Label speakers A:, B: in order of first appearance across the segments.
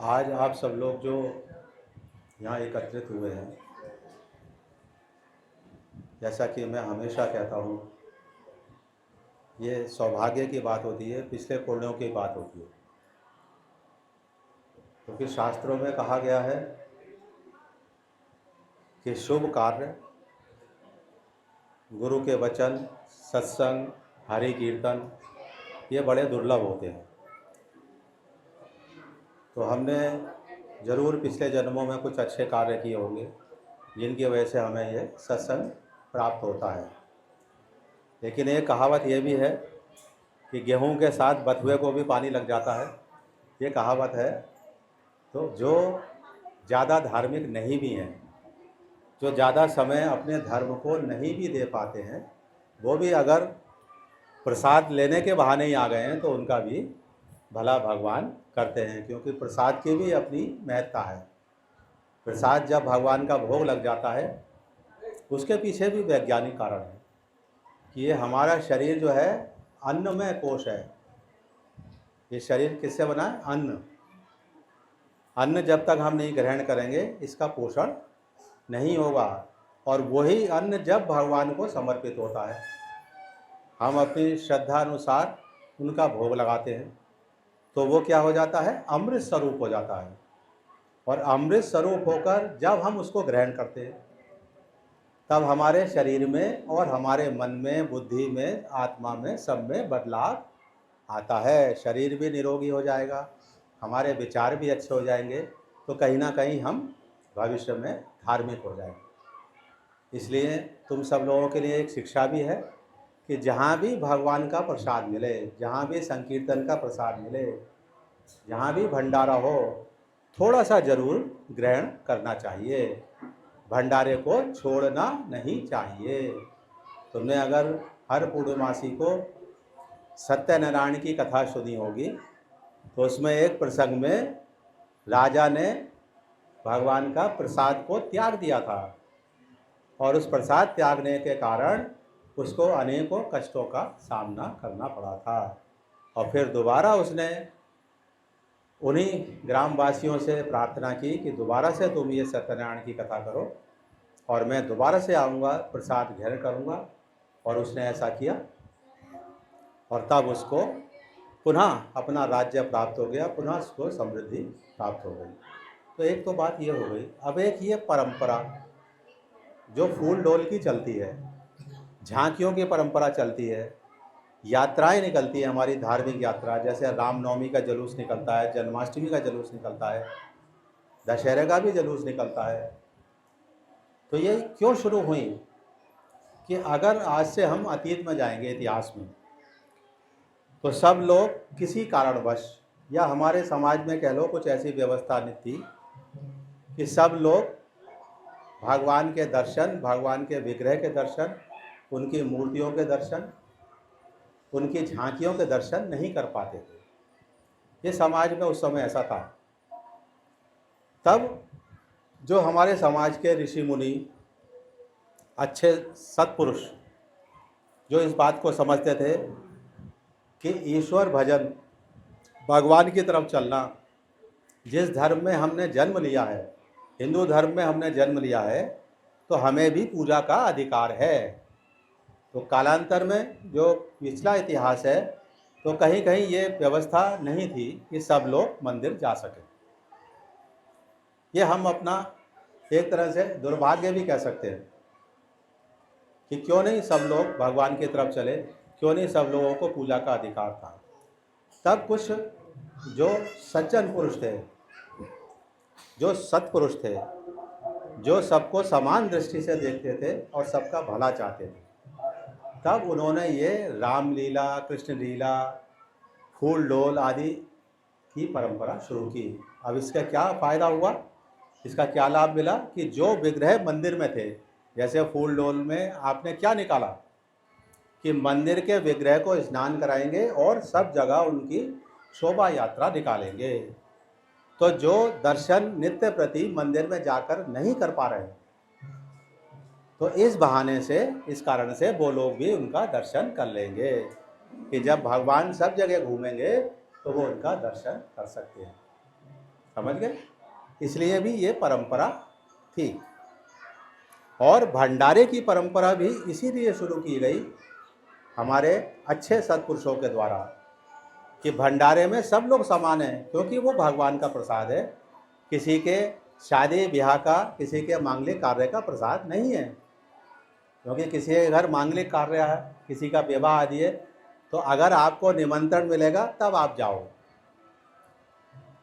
A: आज आप सब लोग जो यहाँ एकत्रित हुए हैं, जैसा कि मैं हमेशा कहता हूँ, ये सौभाग्य की बात होती है, पिछले पुण्यों की बात होती है। क्योंकि शास्त्रों में कहा गया है कि शुभ कार्य, गुरु के वचन, सत्संग, हरि कीर्तन ये बड़े दुर्लभ होते हैं। तो हमने ज़रूर पिछले जन्मों में कुछ अच्छे कार्य किए होंगे, जिनकी वजह से हमें ये सत्संग प्राप्त होता है। लेकिन एक कहावत ये भी है कि गेहूं के साथ बथुए को भी पानी लग जाता है, ये कहावत है। तो जो ज़्यादा धार्मिक नहीं भी हैं, जो ज़्यादा समय अपने धर्म को नहीं भी दे पाते हैं, वो भी अगर प्रसाद लेने के बहाने ही आ गए हैं तो उनका भी भला भगवान करते हैं, क्योंकि प्रसाद की भी अपनी महत्ता है। प्रसाद जब भगवान का भोग लग जाता है, उसके पीछे भी वैज्ञानिक कारण है कि ये हमारा शरीर जो है अन्नमय कोश है। ये शरीर किससे बना है? अन्न। अन्न जब तक हम नहीं ग्रहण करेंगे, इसका पोषण नहीं होगा। और वही अन्न जब भगवान को समर्पित होता है, हम अपनी श्रद्धा अनुसार उनका भोग लगाते हैं, तो वो क्या हो जाता है? अमृत स्वरूप हो जाता है। और अमृत स्वरूप होकर जब हम उसको ग्रहण करते हैं, तब हमारे शरीर में और हमारे मन में, बुद्धि में, आत्मा में, सब में बदलाव आता है। शरीर भी निरोगी हो जाएगा, हमारे विचार भी अच्छे हो जाएंगे, तो कहीं ना कहीं हम भविष्य में धार्मिक हो जाएंगे। इसलिए तुम सब लोगों के लिए एक शिक्षा भी है कि जहाँ भी भगवान का प्रसाद मिले, जहाँ भी संकीर्तन का प्रसाद मिले, जहाँ भी भंडारा हो, थोड़ा सा जरूर ग्रहण करना चाहिए। भंडारे को छोड़ना नहीं चाहिए। तुमने अगर हर पूर्णमासी को सत्यनारायण की कथा सुनी होगी, तो उसमें एक प्रसंग में राजा ने भगवान का प्रसाद को त्याग दिया था, और उस प्रसाद त्यागने के कारण उसको अनेकों कष्टों का सामना करना पड़ा था। और फिर दोबारा उसने उन्हीं ग्रामवासियों से प्रार्थना की कि दोबारा से तुम ये सत्यनारायण की कथा करो और मैं दोबारा से आऊँगा, प्रसाद ग्रहण करूँगा। और उसने ऐसा किया, और तब उसको पुनः अपना राज्य प्राप्त हो गया, पुनः उसको समृद्धि प्राप्त हो गई। तो एक तो बात ये हो गई। अब एक ये परंपरा जो फूल डोल की चलती है, झांकियों की परंपरा चलती है, यात्राएं निकलती है, हमारी धार्मिक यात्रा, जैसे रामनवमी का जुलूस निकलता है, जन्माष्टमी का जुलूस निकलता है, दशहरे का भी जुलूस निकलता है। तो ये क्यों शुरू हुई कि अगर आज से हम अतीत में जाएंगे इतिहास में, तो सब लोग किसी कारणवश, या हमारे समाज में कह लो कुछ ऐसी व्यवस्था नहीं थी कि सब लोग भगवान के दर्शन, भगवान के विग्रह के दर्शन, उनकी मूर्तियों के दर्शन, उनकी झांकियों के दर्शन नहीं कर पाते थे। ये समाज में उस समय ऐसा था। तब जो हमारे समाज के ऋषि मुनि, अच्छे सत्पुरुष, जो इस बात को समझते थे कि ईश्वर भजन, भगवान की तरफ चलना, जिस धर्म में हमने जन्म लिया है, हिंदू धर्म में हमने जन्म लिया है, तो हमें भी पूजा का अधिकार है। तो कालांतर में जो पिछला इतिहास है, तो कहीं कहीं ये व्यवस्था नहीं थी कि सब लोग मंदिर जा सके। ये हम अपना एक तरह से दुर्भाग्य भी कह सकते हैं कि क्यों नहीं सब लोग भगवान की तरफ चले, क्यों नहीं सब लोगों को पूजा का अधिकार था। तब कुछ जो सज्जन पुरुष थे, जो सत्पुरुष थे, जो सबको समान दृष्टि से देखते थे और सबका भला चाहते थे, तब उन्होंने ये रामलीला, कृष्ण लीला, फूल डोल आदि की परंपरा शुरू की। अब इसका क्या फ़ायदा हुआ, इसका क्या लाभ मिला कि जो विग्रह मंदिर में थे, जैसे फूल डोल में आपने क्या निकाला कि मंदिर के विग्रह को स्नान कराएंगे और सब जगह उनकी शोभा यात्रा निकालेंगे। तो जो दर्शन नित्य प्रति मंदिर में जाकर नहीं कर पा रहे, तो इस बहाने से, इस कारण से वो लोग भी उनका दर्शन कर लेंगे कि जब भगवान सब जगह घूमेंगे तो वो उनका दर्शन कर सकते हैं। समझ गए? इसलिए भी ये परंपरा थी। और भंडारे की परंपरा भी इसीलिए शुरू की गई हमारे अच्छे सत्पुरुषों के द्वारा कि भंडारे में सब लोग समान हैं, क्योंकि वो भगवान का प्रसाद है, किसी के शादी ब्याह का, किसी के मांगलिक कार्य का प्रसाद नहीं है। क्योंकि किसी के घर मांगलिक कार्य है, किसी का विवाह आदि है, तो अगर आपको निमंत्रण मिलेगा तब आप जाओ।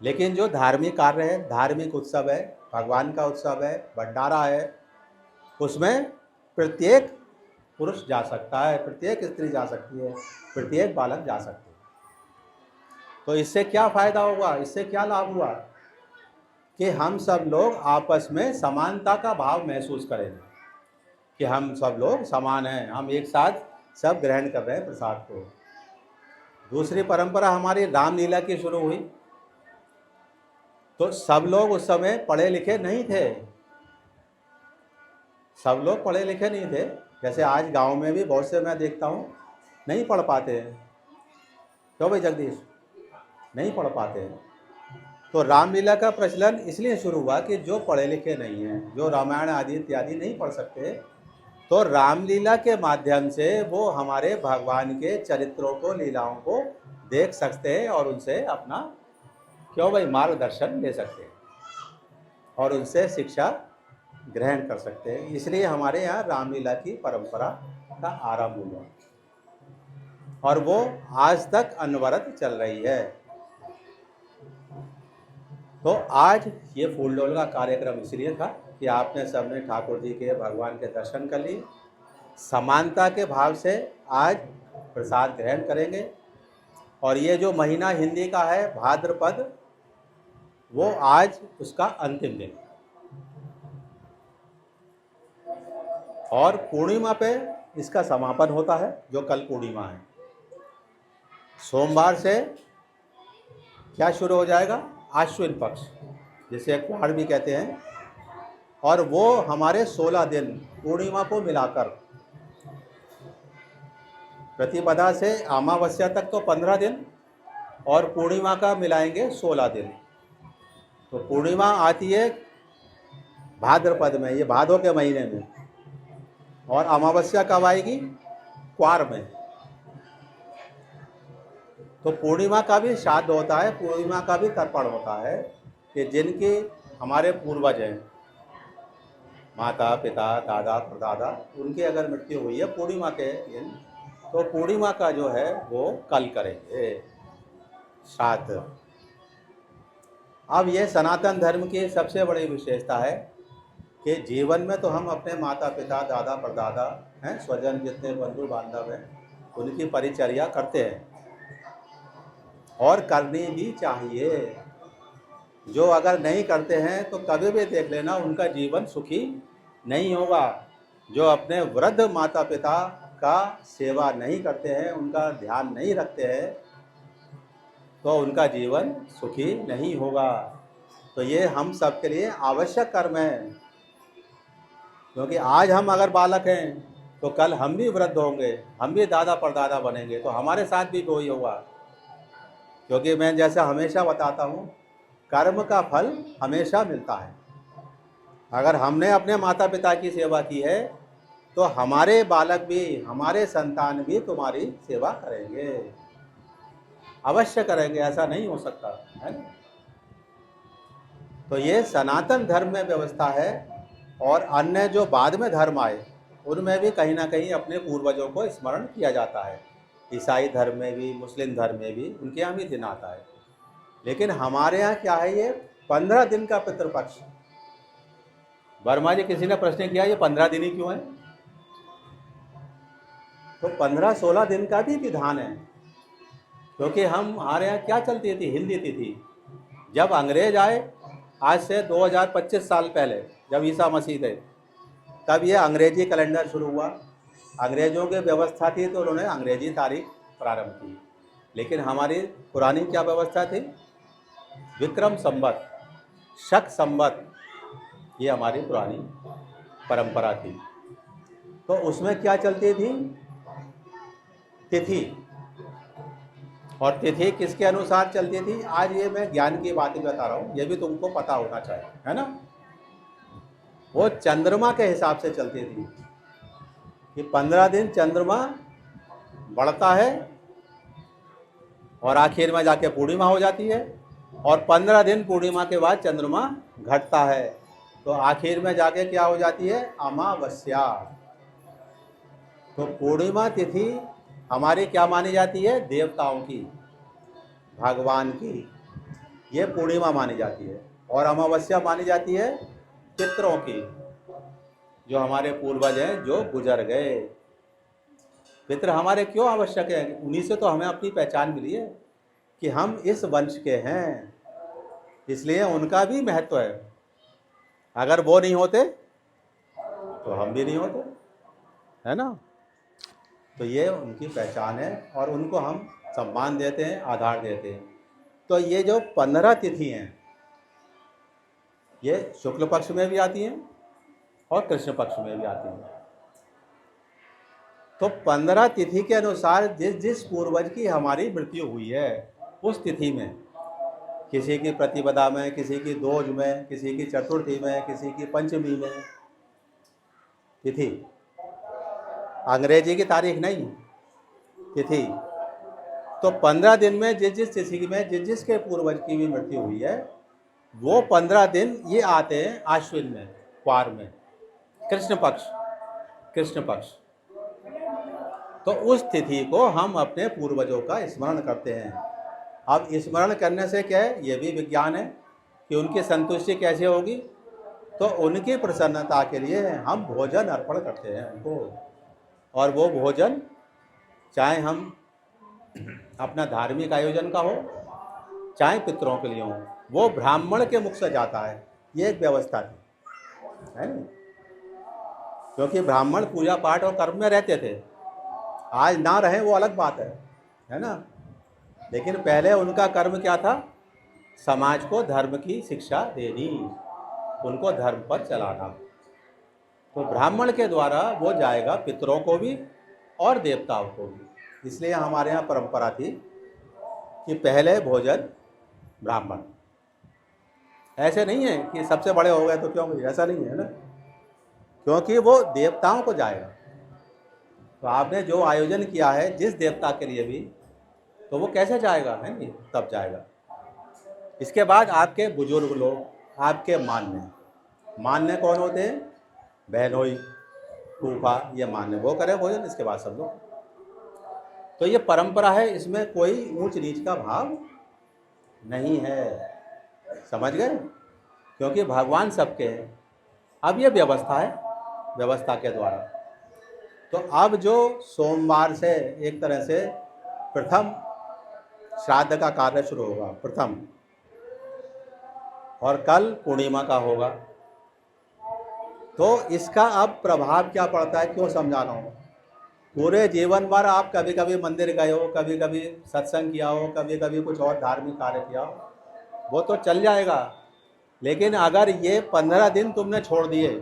A: लेकिन जो धार्मिक कार्य है, धार्मिक उत्सव है, भगवान का उत्सव है, भंडारा है, उसमें प्रत्येक पुरुष जा सकता है, प्रत्येक स्त्री जा सकती है, प्रत्येक बालक जा सकते हैं। तो इससे क्या फ़ायदा होगा, इससे क्या लाभ हुआ कि हम सब लोग आपस में समानता का भाव महसूस करेंगे कि हम सब लोग समान हैं, हम एक साथ सब ग्रहण कर रहे हैं प्रसाद को। दूसरी परंपरा हमारी रामलीला की शुरू हुई, तो सब लोग उस समय पढ़े लिखे नहीं थे, सब लोग पढ़े लिखे नहीं थे। जैसे आज गांव में भी बहुत से मैं देखता हूँ नहीं पढ़ पाते हैं। क्यों भाई जगदीश? नहीं पढ़ पाते हैं। तो रामलीला का प्रचलन इसलिए शुरू हुआ कि जो पढ़े लिखे नहीं हैं, जो रामायण आदि इत्यादि नहीं पढ़ सकते, तो रामलीला के माध्यम से वो हमारे भगवान के चरित्रों को, लीलाओं को देख सकते हैं और उनसे अपना क्यों भाई मार्गदर्शन ले सकते हैं और उनसे शिक्षा ग्रहण कर सकते हैं। इसलिए हमारे यहाँ रामलीला की परंपरा का आरंभ हुआ और वो आज तक अनवरत चल रही है। तो आज ये फूलडोल का कार्यक्रम इसलिए था कि आपने सबने ठाकुर जी के, भगवान के दर्शन कर लिए, समानता के भाव से आज प्रसाद ग्रहण करेंगे। और ये जो महीना हिंदी का है भाद्रपद, वो आज उसका अंतिम दिन, और पूर्णिमा पे इसका समापन होता है, जो कल पूर्णिमा है। सोमवार से क्या शुरू हो जाएगा? आश्विन पक्ष, जिसे क्वाड़ भी कहते हैं, और वो हमारे 16 दिन पूर्णिमा को मिलाकर, प्रतिपदा से अमावस्या तक तो 15 दिन और पूर्णिमा का मिलाएंगे 16 दिन। तो पूर्णिमा आती है भाद्रपद में, ये भादों के महीने में, और अमावस्या कब आएगी? क्वार में। तो पूर्णिमा का भी श्राद्ध होता है, पूर्णिमा का भी तर्पण होता है कि जिनके हमारे पूर्वज हैं, माता पिता दादा परदादा, उनकी अगर मृत्यु हुई है पूर्णिमा के दिन, तो पूर्णिमा का जो है वो कल करेंगे श्राद्ध। अब ये सनातन धर्म की सबसे बड़ी विशेषता है कि जीवन में तो हम अपने माता पिता दादा परदादा हैं, स्वजन जितने बंधु बांधव हैं, उनकी परिचर्या करते हैं और करनी भी चाहिए। जो अगर नहीं करते हैं तो कभी भी देख लेना उनका जीवन सुखी नहीं होगा। जो अपने वृद्ध माता पिता का सेवा नहीं करते हैं, उनका ध्यान नहीं रखते हैं, तो उनका जीवन सुखी नहीं होगा। तो ये हम सब के लिए आवश्यक कर्म है, क्योंकि आज हम अगर बालक हैं तो कल हम भी वृद्ध होंगे, हम भी दादा परदादा बनेंगे, तो हमारे साथ भी वही होगा। क्योंकि मैं जैसा हमेशा बताता हूँ, कर्म का फल हमेशा मिलता है। अगर हमने अपने माता पिता की सेवा की है तो हमारे बालक भी, हमारे संतान भी तुम्हारी सेवा करेंगे, अवश्य करेंगे, ऐसा नहीं हो सकता है ना। तो ये सनातन धर्म में व्यवस्था है। और अन्य जो बाद में धर्म आए उनमें भी कहीं ना कहीं अपने पूर्वजों को स्मरण किया जाता है। ईसाई धर्म में भी, मुस्लिम धर्म में भी, उनके यहाँ भी दिन आता है। लेकिन हमारे यहाँ क्या है, ये 15 दिन का पितृपक्ष। वर्मा जी, किसी ने प्रश्न किया ये 15 दिन ही क्यों है? तो 15-16 दिन का भी विधान है, क्योंकि हमारे यहाँ क्या चलती थी? हिंदी तिथि। जब अंग्रेज आए, आज से 2025 साल पहले, जब ईसा मसीह थे, तब ये अंग्रेजी कैलेंडर शुरू हुआ। अंग्रेज़ों की व्यवस्था थी तो उन्होंने अंग्रेजी तारीख प्रारंभ की। लेकिन हमारी पुरानी क्या व्यवस्था थी? विक्रम संवत, शक संवत, ये हमारी पुरानी परंपरा थी। तो उसमें क्या चलती थी? तिथि। और तिथि किसके अनुसार चलती थी? आज ये मैं ज्ञान की बातें बता रहा हूँ, ये भी तुमको पता होना चाहिए, है ना। वो चंद्रमा के हिसाब से चलती थी कि 15 दिन चंद्रमा बढ़ता है और आखिर में जाके पूर्णिमा हो जाती है, और 15 दिन पूर्णिमा के बाद चंद्रमा घटता है, तो आखिर में जाके क्या हो जाती है? अमावस्या। तो पूर्णिमा तिथि हमारी क्या मानी जाती है? देवताओं की, भगवान की, ये पूर्णिमा मानी जाती है। और अमावस्या मानी जाती है पितरों की, जो हमारे पूर्वज हैं जो गुजर गए। पितृ हमारे क्यों आवश्यक है? उन्हीं से तो हमें अपनी पहचान मिली है कि हम इस वंश के हैं, इसलिए उनका भी महत्व है। अगर वो नहीं होते तो हम भी नहीं होते, है ना। तो ये उनकी पहचान है और उनको हम सम्मान देते हैं, आधार देते हैं। तो ये जो 15 तिथि हैं, ये शुक्ल पक्ष में भी आती हैं और कृष्ण पक्ष में भी आती हैं। तो 15 तिथि के अनुसार जिस जिस पूर्वज की हमारी मृत्यु हुई है उस तिथि में, किसी की प्रतिपदा में, किसी की दोज में, किसी की चतुर्थी में, किसी की पंचमी में, तिथि अंग्रेजी की तारीख नहीं, तिथि। तो 15 दिन में जिस जिस तिथि में जिस जिसके पूर्वज की भी मृत्यु हुई है, वो 15 दिन ये आते हैं आश्विन में, क्वार में, कृष्ण पक्ष, कृष्ण पक्ष। तो उस तिथि को हम अपने पूर्वजों का स्मरण करते हैं। अब स्मरण करने से क्या है? ये भी विज्ञान है कि उनकी संतुष्टि कैसे होगी। तो उनकी प्रसन्नता के लिए हम भोजन अर्पण करते हैं उनको, और वो भोजन चाहे हम अपना धार्मिक आयोजन का हो, चाहे पितरों के लिए हो, वो ब्राह्मण के मुख से जाता है। ये एक व्यवस्था थी, है ना। क्योंकि ब्राह्मण पूजा पाठ और कर्म में रहते थे, आज ना रहे वो अलग बात है ना। लेकिन पहले उनका कर्म क्या था? समाज को धर्म की शिक्षा देनी, उनको धर्म पर चलाना। तो ब्राह्मण के द्वारा वो जाएगा पितरों को भी और देवताओं को भी। इसलिए हमारे यहाँ परंपरा थी कि पहले भोजन ब्राह्मण। ऐसे नहीं है कि सबसे बड़े हो गए तो क्यों, ऐसा नहीं है ना, क्योंकि वो देवताओं को जाएगा। तो आपने जो आयोजन किया है जिस देवता के लिए भी, तो वो कैसे जाएगा, है नहीं, तब जाएगा। इसके बाद आपके बुजुर्ग लोग, आपके मान्य कौन होते हैं? बहनोई, फूफा, ये मान्य, वो करें भोजन, इसके बाद सब लोग। तो ये परंपरा है, इसमें कोई ऊंच नीच का भाव नहीं है, समझ गए। क्योंकि भगवान सबके हैं। अब ये व्यवस्था है, व्यवस्था के द्वारा। तो अब जो सोमवार से एक तरह से प्रथम श्राद्ध का कार्य शुरू होगा, प्रथम, और कल पूर्णिमा का होगा। तो इसका अब प्रभाव क्या पड़ता है, क्यों समझा रहा हूँ। पूरे जीवन भर आप कभी कभी मंदिर गए हो, कभी कभी सत्संग किया हो, कभी कभी कुछ और धार्मिक कार्य किया हो, वो तो चल जाएगा। लेकिन अगर ये 15 दिन तुमने छोड़ दिए,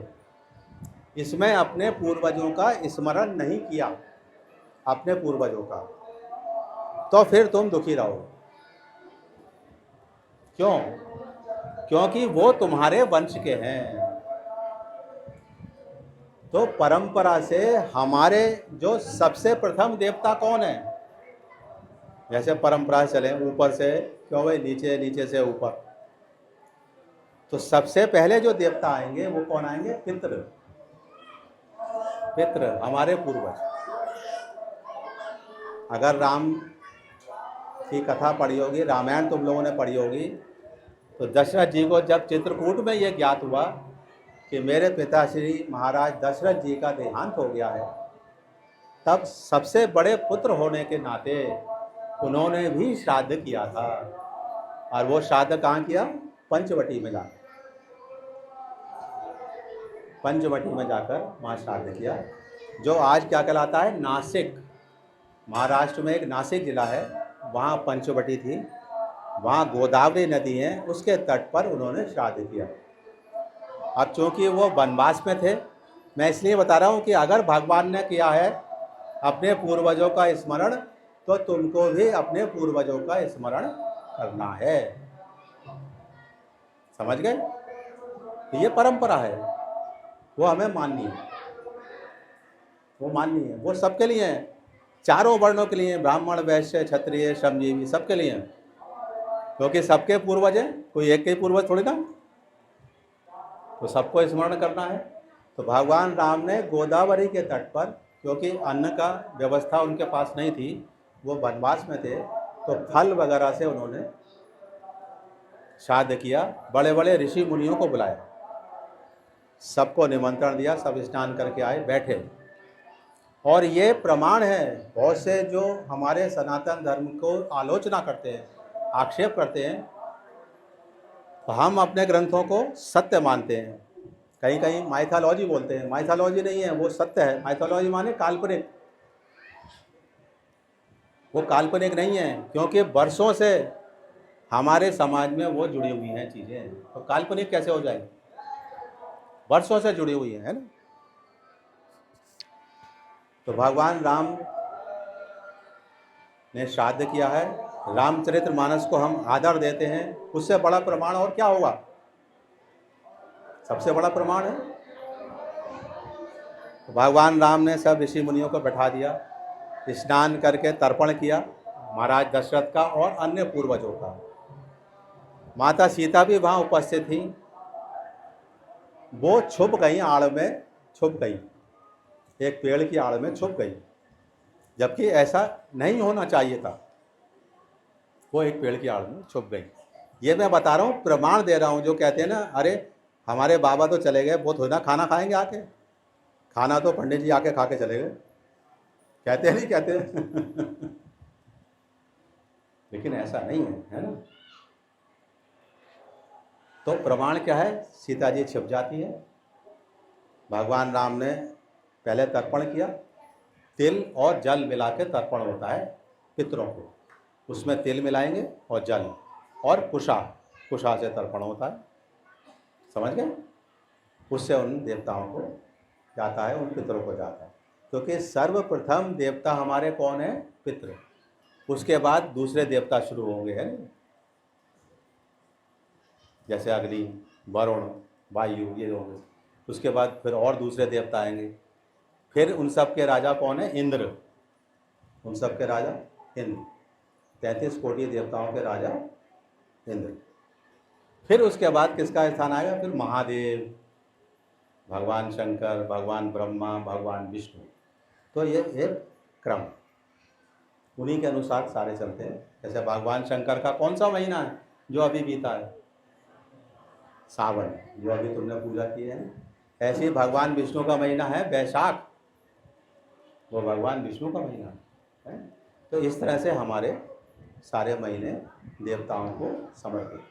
A: इसमें अपने पूर्वजों का स्मरण नहीं किया, अपने पूर्वजों का, तो फिर तुम दुखी रहो। क्यों? क्योंकि वो तुम्हारे वंश के हैं। तो परंपरा से हमारे जो सबसे प्रथम देवता कौन है? जैसे परंपरा चले ऊपर से, क्यों भाई, नीचे, नीचे से ऊपर। तो सबसे पहले जो देवता आएंगे वो कौन आएंगे? पितृ, पितृ, हमारे पूर्वज। अगर राम की कथा पढ़ी होगी, रामायण तुम लोगों ने पढ़ी होगी, तो दशरथ जी को जब चित्रकूट में ये ज्ञात हुआ कि मेरे पिताश्री महाराज दशरथ जी का देहांत हो गया है, तब सबसे बड़े पुत्र होने के नाते उन्होंने भी श्राद्ध किया था। और वो श्राद्ध कहाँ किया? पंचवटी में जाकर, पंचवटी में जाकर वहाँ श्राद्ध किया, जो आज क्या कहलाता है? नासिक। महाराष्ट्र में एक नासिक जिला है, वहाँ पंचवटी थी, वहाँ गोदावरी नदी है, उसके तट पर उन्होंने श्राद्ध किया। अब चूँकि वो वनवास में थे, मैं इसलिए बता रहा हूँ कि अगर भगवान ने किया है अपने पूर्वजों का स्मरण, तो तुमको भी अपने पूर्वजों का स्मरण करना है। समझ गए? तो ये परंपरा है, वो हमें माननी है, वो माननी है, वो सबके लिए है, चारों वर्णों के लिए, ब्राह्मण वैश्य क्षत्रिय श्रमजीवी सबके लिए है, क्योंकि सबके पूर्वज हैं, कोई एक के ही पूर्वज थोड़ी ना, तो सबको स्मरण करना है। तो भगवान राम ने गोदावरी के तट पर, क्योंकि अन्न का व्यवस्था उनके पास नहीं थी, वो वनवास में थे, तो फल वगैरह से उन्होंने श्राद्ध किया, बड़े बड़े ऋषि मुनियों को बुलाया, सबको निमंत्रण दिया, सब स्नान करके आए, बैठे। और ये प्रमाण है, बहुत से जो हमारे सनातन धर्म को आलोचना करते हैं, आक्षेप करते हैं, तो हम अपने ग्रंथों को सत्य मानते हैं। कहीं कहीं माइथोलॉजी बोलते हैं, माइथोलॉजी नहीं है, वो सत्य है। माइथोलॉजी माने काल्पनिक, वो काल्पनिक नहीं है, क्योंकि वर्षों से हमारे समाज में वो जुड़ी हुई हैं चीज़ें, तो काल्पनिक कैसे हो जाएगी? वर्षों से जुड़ी हुई है ना। तो भगवान राम ने श्राद्ध किया है, रामचरितमानस को हम आदर देते हैं, उससे बड़ा प्रमाण और क्या होगा? सबसे बड़ा प्रमाण है। तो भगवान राम ने सब ऋषि मुनियों को बैठा दिया, स्नान करके तर्पण किया, महाराज दशरथ का और अन्य पूर्वजों का। माता सीता भी वहाँ उपस्थित थी, वो छुप गई, आड़ में छुप गई, एक पेड़ की आड़ में छुप गई, जबकि ऐसा नहीं होना चाहिए था, वो एक पेड़ की आड़ में छुप गई। ये मैं बता रहा हूँ, प्रमाण दे रहा हूँ। जो कहते हैं ना, अरे हमारे बाबा तो चले गए, वो थोड़ी ना खाना खाएंगे आके, खाना तो पंडित जी आके खा के चले गए, कहते हैं नहीं कहते लेकिन ऐसा नहीं है ना। तो प्रमाण क्या है? सीता जी छिप जाती है, भगवान राम ने पहले तर्पण किया, तिल और जल मिला के तर्पण होता है पितरों को, उसमें तिल मिलाएंगे और जल, और कुशा से तर्पण होता है, समझ गए? उससे उन देवताओं को जाता है, उन पितरों को जाता है, क्योंकि सर्वप्रथम देवता हमारे कौन है? पितृ। उसके बाद दूसरे देवता शुरू होंगे, है ना, जैसे अग्नि, वरुण, वायु, ये होंगे। उसके बाद फिर और दूसरे देवता आएंगे, फिर उन सब के राजा कौन है? इंद्र, उन सब के राजा इंद्र, 33 कोटि देवताओं के राजा इंद्र। फिर उसके बाद किसका स्थान आएगा? फिर महादेव, भगवान शंकर, भगवान ब्रह्मा, भगवान विष्णु। तो ये एक क्रम, उन्हीं के अनुसार सारे चलते हैं। जैसे भगवान शंकर का कौन सा महीना है जो अभी बीता है? सावन, जो अभी तुमने पूजा की है। ऐसे ही भगवान विष्णु का महीना है बैसाख, वो भगवान विष्णु का महीना है। तो इस तरह से हमारे सारे महीने देवताओं को समर्पित।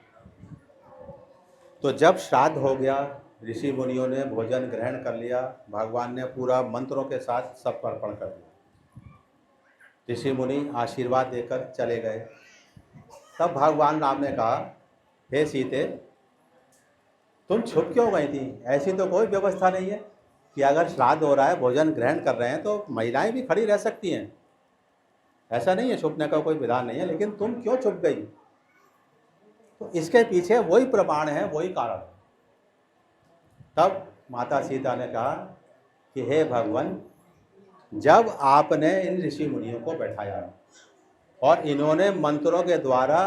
A: तो जब श्राद्ध हो गया, ऋषि मुनियों ने भोजन ग्रहण कर लिया, भगवान ने पूरा मंत्रों के साथ सब अर्पण कर दिया, ऋषि मुनि आशीर्वाद देकर चले गए। तब भगवान राम ने कहा, हे सीते, तुम छुप क्यों गई थी? ऐसी तो कोई व्यवस्था नहीं है कि अगर श्राद्ध हो रहा है, भोजन ग्रहण कर रहे हैं, तो महिलाएं भी खड़ी रह सकती हैं, ऐसा नहीं है, छुपने का कोई विधान नहीं है, लेकिन तुम क्यों छुप गई? तो इसके पीछे वही प्रमाण है, वही कारण है। तब माता सीता ने कहा कि हे भगवान, जब आपने इन ऋषि मुनियों को बैठाया और इन्होंने मंत्रों के द्वारा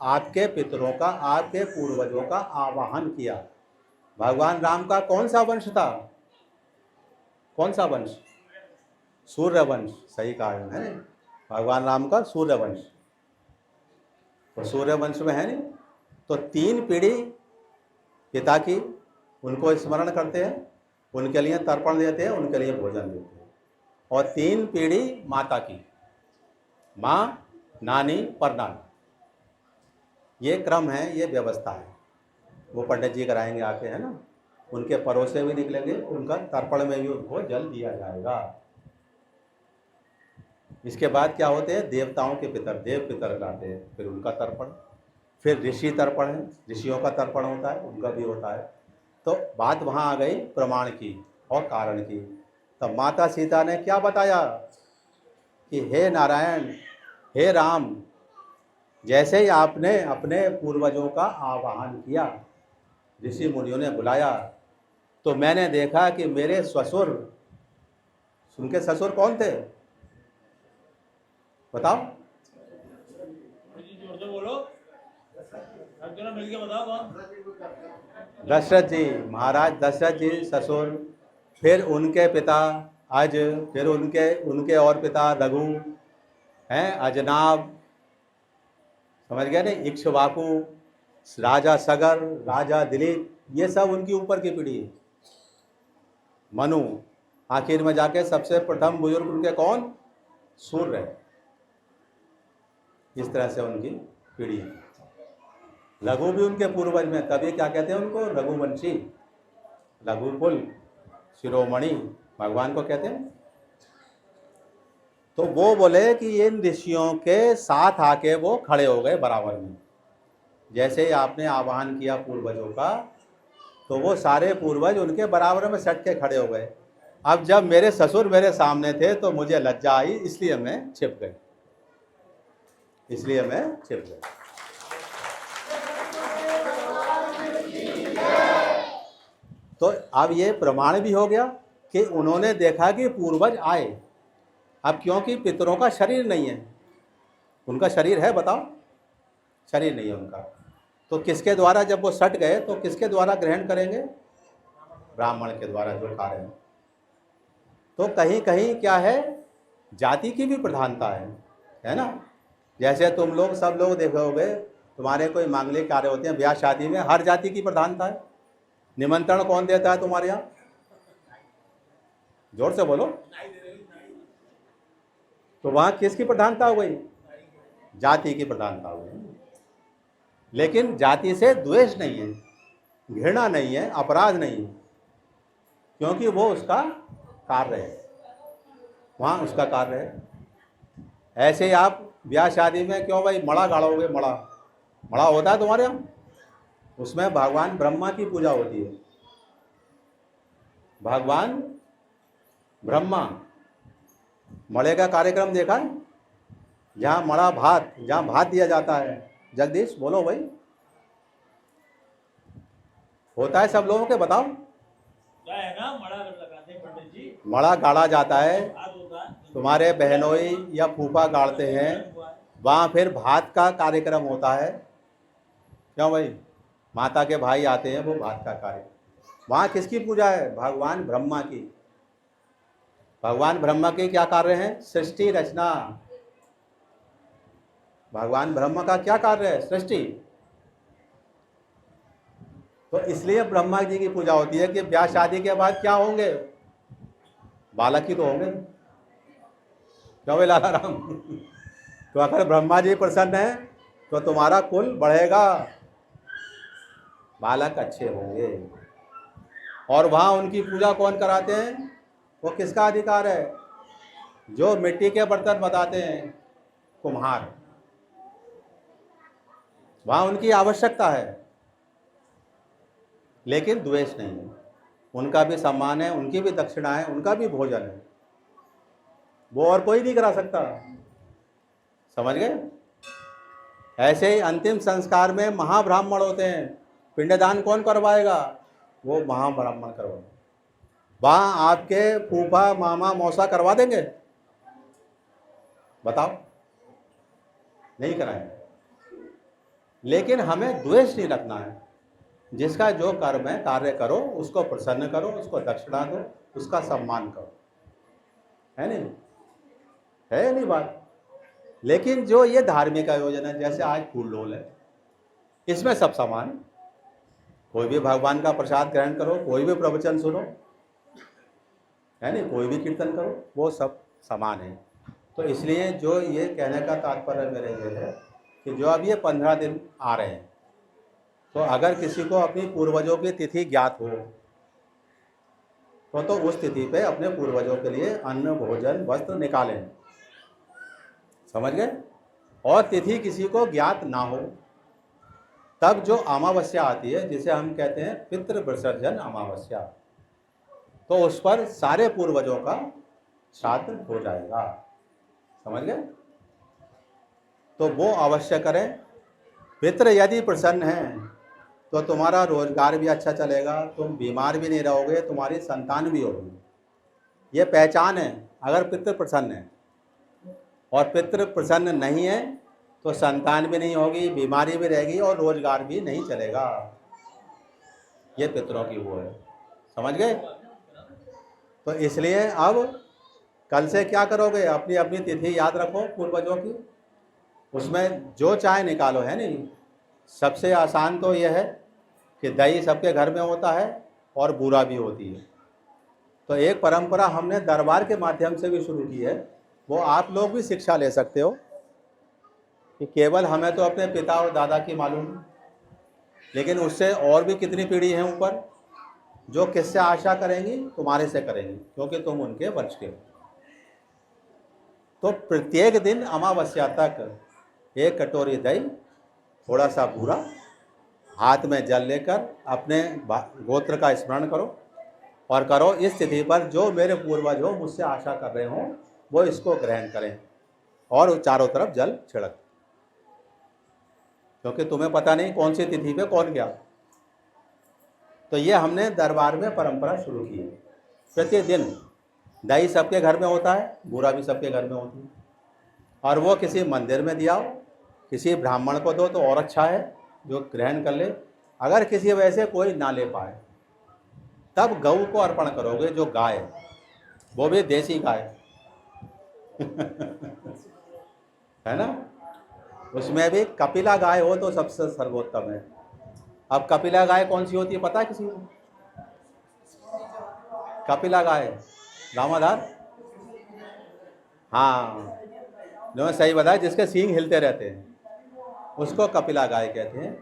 A: आपके पितरों का, आपके पूर्वजों का आवाहन किया। भगवान राम का कौन सा वंश था? कौन सा वंश? सूर्य वंश, सही कहा है। भगवान राम का सूर्य वंश, तो सूर्य वंश में है नहीं, तो 3 पीढ़ी पिता की, उनको स्मरण करते हैं, उनके लिए तर्पण देते हैं, उनके लिए भोजन देते हैं, और 3 पीढ़ी माता की, माँ, नानी, परनानी। ये क्रम है, ये व्यवस्था है। वो पंडित जी कराएंगे आके, है ना, उनके परोसे भी निकलेंगे, उनका तर्पण में भी उनको जल दिया जाएगा। इसके बाद क्या होते हैं? देवताओं के पितर, देव पितर लाते हैं, फिर उनका तर्पण, फिर ऋषि तर्पण है, ऋषियों का तर्पण होता है, उनका भी होता है। तो बात वहाँ आ गई प्रमाण की और कारण की। तब माता सीता ने क्या बताया कि हे नारायण, हे राम, जैसे ही आपने अपने पूर्वजों का आवाहन किया, ऋषि मुनियों ने बुलाया, तो मैंने देखा कि मेरे ससुर, उनके ससुर कौन थे बताओ?
B: जोर से बोलो, सब जरा मिलके बताओ कौन?
A: दशरथ जी, महाराज दशरथ जी ससुर, फिर उनके पिता अज, फिर उनके उनके और पिता रघु हैं, अजनाब, समझ गए ना, इक्ष्वाकु, राजा सगर, राजा दिलीप, ये सब उनकी ऊपर की पीढ़ी है। मनु, आखिर में जाके सबसे प्रथम बुजुर्ग उनके कौन? सूर्य है। इस तरह से उनकी पीढ़ी है। लघु भी उनके पूर्वज में, तभी क्या कहते हैं उनको? रघुवंशी, रघुकुल, शिरोमणि भगवान को कहते हैं। तो वो बोले कि इन ऋषियों के साथ आके वो खड़े हो गए बराबर में। जैसे ही आपने आह्वान किया पूर्वजों का, तो वो सारे पूर्वज उनके बराबर में सट के खड़े हो गए। अब जब मेरे ससुर मेरे सामने थे तो मुझे लज्जा आई, इसलिए मैं छिप गई, इसलिए मैं छिप गई। तो अब ये प्रमाण भी हो गया कि उन्होंने देखा कि पूर्वज आए। अब क्योंकि पितरों का शरीर नहीं है, उनका शरीर है बताओ? शरीर नहीं है उनका, तो किसके द्वारा, जब वो सट गए तो किसके द्वारा ग्रहण करेंगे? ब्राह्मण के द्वारा जो खा रहे हैं। तो कहीं कहीं क्या है, जाति की भी प्रधानता है ना। जैसे तुम लोग सब लोग देखोगे, तुम्हारे कोई मांगलिक कार्य होते हैं, ब्याह शादी में हर जाति की प्रधानता है। निमंत्रण कौन देता है तुम्हारे यहाँ? जोर से बोलो। तो वहां किसकी प्रधानता हो गई? जाति की प्रधानता हो गई। लेकिन जाति से द्वेष नहीं है, घृणा नहीं है, अपराध नहीं है, क्योंकि वो उसका कार्य है, वहां उसका कार्य है। ऐसे ही आप ब्याह शादी में क्यों भाई मड़ा गाड़ोगे? मड़ा मड़ा होता है तुम्हारे यहाँ, उसमें भगवान ब्रह्मा की पूजा होती है। भगवान ब्रह्मा, मड़े का कार्यक्रम देखा है? जहाँ मड़ा भात, जहाँ भात दिया जाता है, जगदीश बोलो भाई, होता है सब लोगों के? बताओ।
B: क्या है ना, मड़ा लगाते हैं पंडित जी,
A: मड़ा गाड़ा जाता है,
B: भात होता है,
A: तुम्हारे बहनोई या फूफा गाड़ते हैं, वहाँ फिर भात का कार्यक्रम होता है। क्यों भाई? माता के भाई आते हैं, वो भात का कार्य, वहाँ किसकी पूजा है? भगवान ब्रह्मा की। भगवान ब्रह्मा के क्या कार्य हैं? सृष्टि रचना। भगवान ब्रह्मा का क्या कार्य है? सृष्टि। तो इसलिए ब्रह्मा जी की पूजा होती है कि ब्याह शादी के बाद क्या होंगे? बालक ही तो होंगे। क्यों भाई लाला राम? तो अगर ब्रह्मा जी प्रसन्न है तो तुम्हारा कुल बढ़ेगा, बालक अच्छे होंगे। और वहाँ उनकी पूजा कौन कराते हैं? वो किसका अधिकार है? जो मिट्टी के बर्तन बताते हैं, कुम्हार, वहाँ उनकी आवश्यकता है। लेकिन द्वेष नहीं है, उनका भी सम्मान है, उनकी भी दक्षिणा है, उनका भी भोजन है, वो और कोई नहीं करा सकता। समझ गए? ऐसे ही अंतिम संस्कार में महाब्राह्मण होते हैं, पिंडदान कौन करवाएगा? वो महाब्राह्मण करवाएगा। वहाँ आपके फूफा मामा मौसा करवा देंगे? बताओ, नहीं कराएंगे। लेकिन हमें द्वेष नहीं रखना है, जिसका जो कर्म है कार्य करो, उसको प्रसन्न करो, उसको दक्षिणा दो, उसका सम्मान करो, है नहीं? है नहीं बात? लेकिन जो ये धार्मिक आयोजन है, जैसे आज फूल डोल है, इसमें सब समान, कोई भी भगवान का प्रसाद ग्रहण करो, कोई भी प्रवचन सुनो, है नहीं, कोई भी कीर्तन करो, वो सब समान है। तो इसलिए जो ये कहने का तात्पर्य मेरे ये है कि जो अब ये 15 दिन आ रहे हैं, तो अगर किसी को अपनी पूर्वजों की तिथि ज्ञात हो तो उस तिथि पे अपने पूर्वजों के लिए अन्न भोजन वस्त्र निकालें। समझ गए? और तिथि किसी को ज्ञात ना हो, तब जो अमावस्या आती है, जिसे हम कहते हैं पितृ विसर्जन अमावस्या, तो उस पर सारे पूर्वजों का श्राद्ध हो जाएगा। समझ गए? तो वो अवश्य करें। पितृ यदि प्रसन्न हैं तो तुम्हारा रोजगार भी अच्छा चलेगा, तुम बीमार भी नहीं रहोगे, तुम्हारी संतान भी होगी। ये पहचान है अगर पितृ प्रसन्न है। और पितृ प्रसन्न नहीं है तो संतान भी नहीं होगी, बीमारी भी रहेगी और रोजगार भी नहीं चलेगा। ये पितरों की वो है, समझ गए। तो इसलिए अब कल से क्या करोगे, अपनी अपनी तिथि याद रखो पूर्वजों की, उसमें जो चाहे निकालो, है नहीं। सबसे आसान तो यह है कि दही सबके घर में होता है और बूरा भी होती है। तो एक परंपरा हमने दरबार के माध्यम से भी शुरू की है, वो आप लोग भी शिक्षा ले सकते हो कि केवल हमें तो अपने पिता और दादा की मालूम है, लेकिन उससे और भी कितनी पीढ़ी है ऊपर जो किससे आशा करेंगी, तुम्हारे से करेंगी, क्योंकि तुम उनके वंश के हो। तो प्रत्येक दिन अमावस्या तक एक कटोरी दही, थोड़ा सा बूरा, हाथ में जल लेकर अपने गोत्र का स्मरण करो और करो इस तिथि पर जो मेरे पूर्वज हो मुझसे आशा कर रहे हो वो इसको ग्रहण करें, और चारों तरफ जल छिड़क, क्योंकि तुम्हें पता नहीं कौन सी तिथि पे कौन गया। तो ये हमने दरबार में परंपरा शुरू की है। प्रतिदिन दही सबके घर में होता है, बूरा भी सबके घर में होती है, और वो किसी मंदिर में दिया हो, किसी ब्राह्मण को दो तो और अच्छा है जो ग्रहण कर ले। अगर किसी वजह से कोई ना ले पाए तब गऊ को अर्पण करोगे, जो गाय, वो भी देसी गाय है ना, उसमें भी कपिला गाय हो तो सबसे सर्वोत्तम है। अब कपिला गाय कौन सी होती है पता है किसी को? कपिला गाय दामादार, हाँ, जो सही बताया, जिसके सींग हिलते रहते हैं उसको कपिला गाय कहते हैं।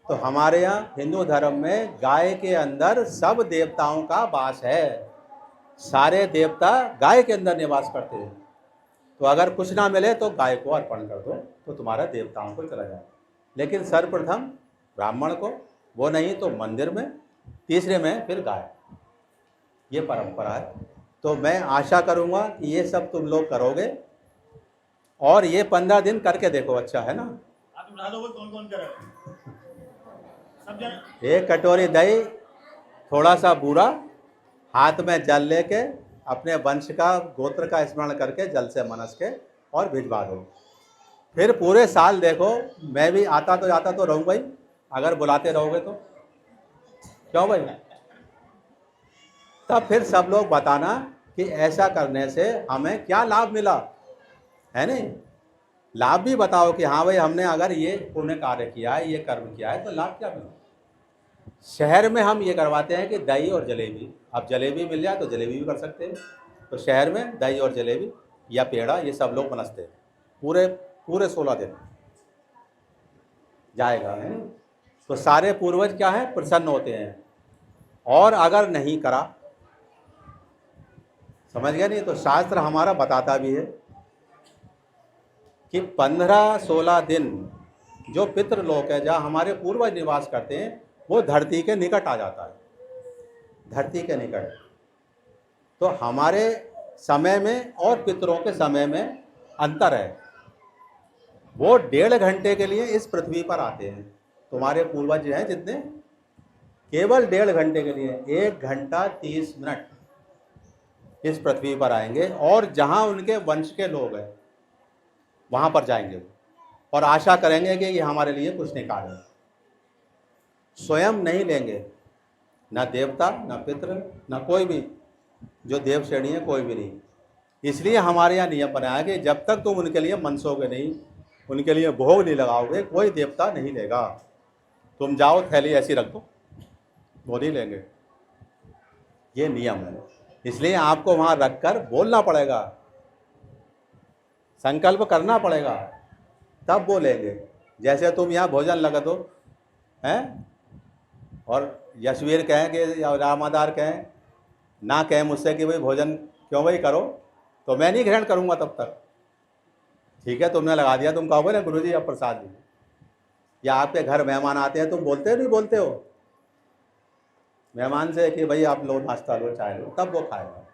A: तो हमारे यहाँ हिंदू धर्म में गाय के अंदर सब देवताओं का वास है, सारे देवता गाय के अंदर निवास करते हैं। तो अगर कुछ ना मिले तो गाय को अर्पण कर दो तो तुम्हारा देवताओं को चला जाए, लेकिन सर्वप्रथम ब्राह्मण को, वो नहीं तो मंदिर में, तीसरे में फिर गाय। ये परंपरा है। तो मैं आशा करूँगा कि ये सब तुम लोग करोगे, और ये 15 दिन करके देखो, अच्छा है ना।
B: आप बता दो कौन कौन कर रहा है सब जन।
A: एक कटोरी दही, थोड़ा सा बूरा, हाथ में जल लेके अपने वंश का, गोत्र का स्मरण करके जल से मनस के और भिजवा दो। फिर पूरे साल देखो, मैं भी आता तो रहूँगा ही, अगर बुलाते रहोगे तो। क्यों भाई? तब फिर सब लोग बताना कि ऐसा करने से हमें क्या लाभ मिला, है नहीं। लाभ भी बताओ कि हाँ भाई हमने अगर ये पुण्य कार्य किया है, ये कर्म किया है, तो लाभ क्या मिला। शहर में हम ये करवाते हैं कि दही और जलेबी, अब जलेबी मिल जाए तो जलेबी भी कर सकते हैं। तो शहर में दही और जलेबी या पेड़ा ये सब लोग बनसते हैं, पूरे 16 दिन जाएगा, है। तो सारे पूर्वज क्या है, प्रसन्न होते हैं। और अगर नहीं करा, समझ गया नहीं, तो शास्त्र हमारा बताता भी है कि 15-16 दिन जो पितृलोक है, जहाँ हमारे पूर्वज निवास करते हैं, वो धरती के निकट आ जाता है, धरती के निकट। तो हमारे समय में और पितरों के समय में अंतर है। वो 1.5 घंटे के लिए इस पृथ्वी पर आते हैं, तुम्हारे पूर्वज हैं जितने, केवल 1.5 घंटे के लिए, 1 घंटा 30 मिनट इस पृथ्वी पर आएंगे, और जहाँ उनके वंश के लोग हैं वहाँ पर जाएंगे और आशा करेंगे कि ये हमारे लिए कुछ निकालें। स्वयं नहीं लेंगे, ना देवता, ना पितृ, ना कोई भी जो देव श्रेणी है, कोई भी नहीं। इसलिए हमारे यहाँ नियम बनाया कि जब तक तुम उनके लिए मनसोगे नहीं, उनके लिए भोग नहीं लगाओगे, कोई देवता नहीं लेगा। तुम जाओ थैली ऐसी रख दो, वो नहीं लेंगे, ये नियम है। इसलिए आपको वहाँ रखकर बोलना पड़ेगा, संकल्प करना पड़ेगा, तब वो लेंगे। जैसे तुम यहाँ भोजन लगा दो हैं, और यशवीर कहें कि या रामादार कहें, ना कहें मुझसे कि भाई भोजन क्यों भाई करो, तो मैं नहीं ग्रहण करूँगा तब तक। ठीक है, तुमने लगा दिया, तुम कहोगे ना गुरुजी अब प्रसाद दी, या आपके घर मेहमान आते हैं, तुम बोलते हो नहीं बोलते हो मेहमान से कि भाई आप लो नाश्ता लो, चाय लो, तब वो खाएगा।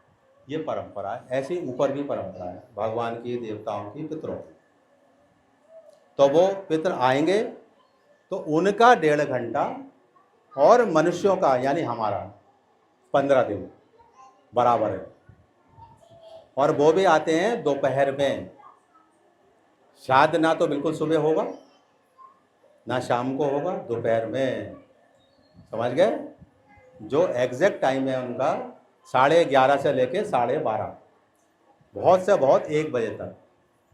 A: ये परंपरा है। ऐसी ऊपर भी परंपरा है भगवान की, देवताओं की, पितरों की। तो वो पितर आएंगे तो उनका 1.5 घंटा और मनुष्यों का यानी हमारा 15 दिन बराबर है। और वो भी आते हैं दोपहर में। श्राद्ध ना तो बिल्कुल सुबह होगा ना शाम को होगा, दोपहर में। समझ गए? जो एग्जैक्ट टाइम है उनका 11:30 से लेके 12:30, बहुत से बहुत 1 बजे तक।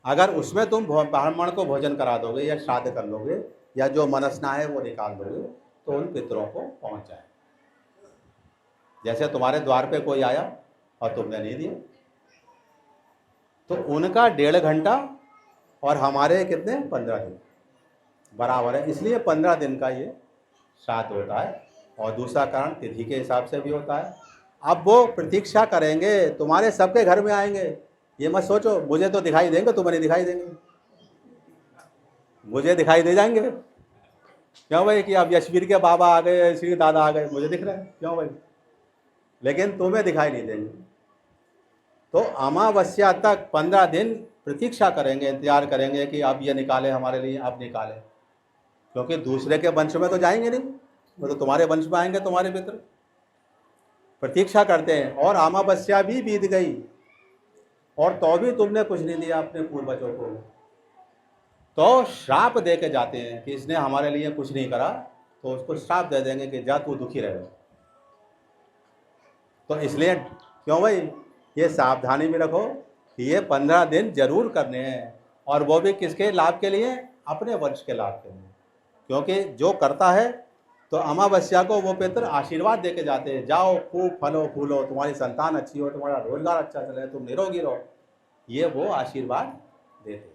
A: अगर उसमें तुम ब्राह्मण को भोजन करा दोगे या श्राद्ध कर लोगे या जो मनसना है वो निकाल दोगे तो उन पितरों को पहुंच जाए। जैसे तुम्हारे द्वार पे कोई आया और तुमने नहीं दिया, तो उनका 1.5 घंटा और हमारे कितने 15 दिन बराबर है। इसलिए 15 दिन का ये श्राद्ध होता है। और दूसरा कारण तिथि के हिसाब से भी होता है। अब वो प्रतीक्षा करेंगे, तुम्हारे सबके घर में आएंगे। ये मत सोचो मुझे तो दिखाई देंगे, तुम्हें नहीं दिखाई देंगे। मुझे दिखाई दे जाएंगे। क्यों भाई कि अब यशवीर के बाबा आ गए, श्री दादा आ गए, मुझे दिख रहा है। क्यों भाई? लेकिन तुम्हें दिखाई नहीं देंगे। तो अमावस्या तक 15 दिन प्रतीक्षा करेंगे, इंतजार करेंगे कि अब ये निकाले हमारे लिए, अब निकाले। क्योंकि दूसरे के वंश में तो जाएंगे नहीं, वो तो तुम्हारे वंश में आएंगे। तुम्हारे पितर प्रतीक्षा करते हैं। और अमावस्या भी बीत गई और तो भी तुमने कुछ नहीं दिया अपने पूर्वजों को, तो श्राप दे के जाते हैं कि इसने हमारे लिए कुछ नहीं करा, तो उसको श्राप दे देंगे कि जा तू दुखी रहे। तो इसलिए क्यों भाई ये सावधानी भी रखो कि ये 15 दिन जरूर करने हैं। और वो भी किसके लाभ के लिए? अपने वंश के लाभ के लिए। क्योंकि जो करता है तो अमावस्या को वो पितर आशीर्वाद दे के जाते हैं, जाओ खूब फलो फूलो, तुम्हारी संतान अच्छी हो, तुम्हारा रोजगार अच्छा चले, तुम निरोगी रहो, ये वो आशीर्वाद देते हैं।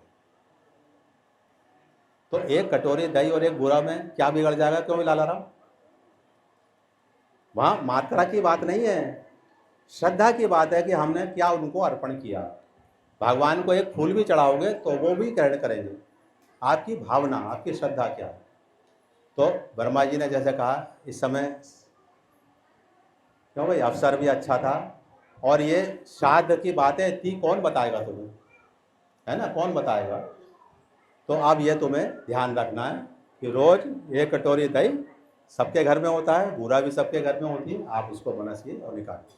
A: तो एक कटोरी दही और एक बुरा में क्या बिगड़ जाएगा? क्यों लाला राम? वहाँ मात्रा की बात नहीं है, श्रद्धा की बात है कि हमने क्या उनको अर्पण किया। भगवान को एक फूल भी चढ़ाओगे तो वो भी ग्रहण करेंगे। आपकी भावना, आपकी श्रद्धा क्या है। तो वर्मा जी ने जैसे कहा इस समय क्यों भाई अवसर भी अच्छा था। और ये श्राद्ध की बातें थी, कौन बताएगा तुम्हें, है ना? कौन बताएगा? तो अब ये तुम्हें ध्यान रखना है कि रोज एक कटोरी दही सबके घर में होता है, बूरा भी सबके घर में होती है, आप उसको बनसिए और निकालिए।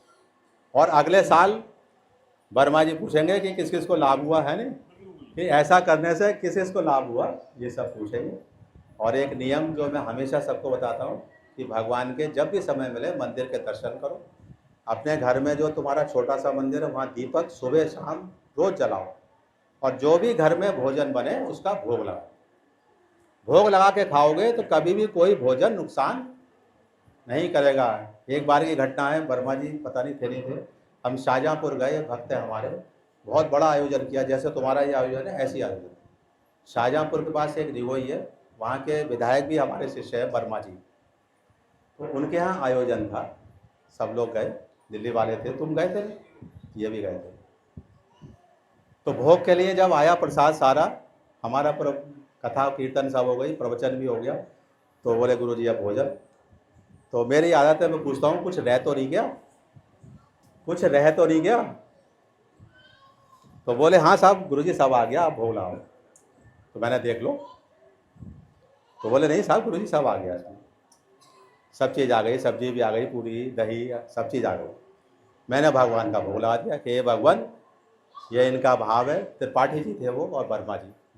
A: और अगले साल वर्मा जी पूछेंगे कि किस किस को लाभ हुआ, है नहीं, कि ऐसा करने से किस किस को लाभ हुआ, ये सब पूछेंगे। और एक नियम जो मैं हमेशा सबको बताता हूँ कि भगवान के जब भी समय मिले मंदिर के दर्शन करो। अपने घर में जो तुम्हारा छोटा सा मंदिर है वहाँ दीपक सुबह शाम रोज जलाओ। और जो भी घर में भोजन बने उसका भोग लगाओ। भोग लगा के खाओगे तो कभी भी कोई भोजन नुकसान नहीं करेगा। एक बार की घटना है, वर्मा जी पता नहीं थे नहीं थे, हम शाहजहाँपुर गए, भक्त है हमारे, बहुत बड़ा आयोजन किया, जैसे तुम्हारा ये आयोजन है ऐसी आयोजन। शाहजहाँपुर के पास एक रिवोई है, वहाँ के विधायक भी हमारे शिष्य है वर्मा जी, तो उनके यहाँ आयोजन था, सब लोग गए, दिल्ली वाले थे, तुम गए थे, ये भी गए थे। तो भोग के लिए जब आया प्रसाद सारा, हमारा कथा कीर्तन सब हो गई, प्रवचन भी हो गया, तो बोले गुरुजी अब भोजन। तो मेरी आदत है मैं पूछता हूँ कुछ रह तो नहीं गया, कुछ रह तो नहीं गया? तो बोले हाँ साहब गुरुजी सब आ गया, आप भोग लाओ। तो मैंने देख लो, तो बोले नहीं साहब गुरुजी सब आ गया, सब चीज़ आ गई, सब्जी भी आ गई, पूरी दही सब चीज़ आ गई। मैंने भगवान का भोग लगा दिया कि हे भगवान ये इनका भाव है। त्रिपाठी जी थे वो और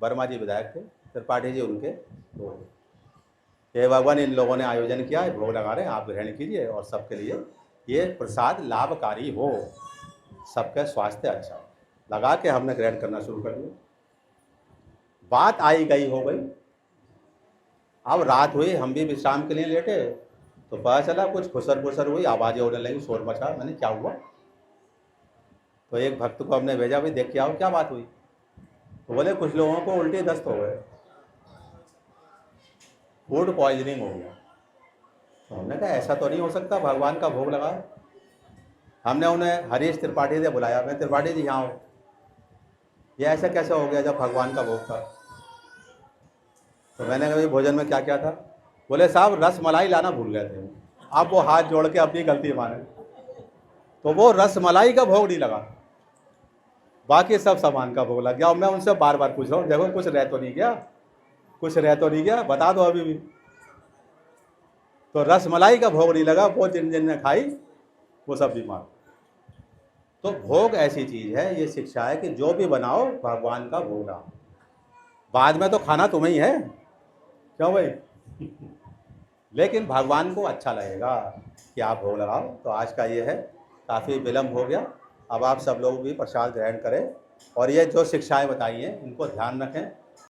A: वर्मा जी विधायक थे, त्रिपाठी जी उनके वो। हे भगवान इन लोगों ने आयोजन किया है, भोग लगा रहे हैं, आप ग्रहण कीजिए और सबके लिए ये प्रसाद लाभकारी हो, सबका स्वास्थ्य अच्छा हो। लगा के हमने ग्रहण करना शुरू कर दिया। बात आई गई हो गई। अब रात हुई, हम भी विश्राम के लिए लेटे, तो पता चला कुछ खुसर फुसर हुई, आवाज़ें होने लगी, शोर मचा। मैंने क्या हुआ? तो एक भक्त को हमने भेजा, भाई देख के आओ क्या बात हुई। तो बोले कुछ लोगों को उल्टी दस्त हो गए, फूड पॉइजनिंग हो गया। तो हमने कहा ऐसा तो नहीं हो सकता, भगवान का भोग लगा। हमने उन्हें हरीश त्रिपाठी से बुलाया, मैं त्रिपाठी जी यहाँ हो, ये ऐसा कैसे हो गया जब भगवान का भोग था? तो मैंने कहा भोजन में क्या क्या था? बोले साहब रस मलाई लाना भूल गए थे। अब वो हाथ जोड़ के अपनी गलती माने, तो वो रस मलाई का भोग नहीं लगा, बाकी सब सामान का भोग लग गया। और मैं उनसे बार बार पूछ रहा हूँ देखो कुछ रह तो नहीं गया? कुछ रह तो नहीं गया, बता दो अभी भी। तो रस मलाई का भोग नहीं लगा, वो जिन जिन ने खाई वो सब बीमार। तो भोग ऐसी चीज़ है, ये शिक्षा है कि जो भी बनाओ भगवान का भोग लगाओ, बाद में तो खाना तुम्हें ही है, क्यों भाई? लेकिन भगवान को अच्छा लगेगा कि आप भोग लगाओ। तो आज का ये है, काफ़ी विलम्ब हो गया। अब आप सब लोग भी प्रसाद ग्रहण करें और ये जो शिक्षाएं बताई हैं इनको ध्यान रखें।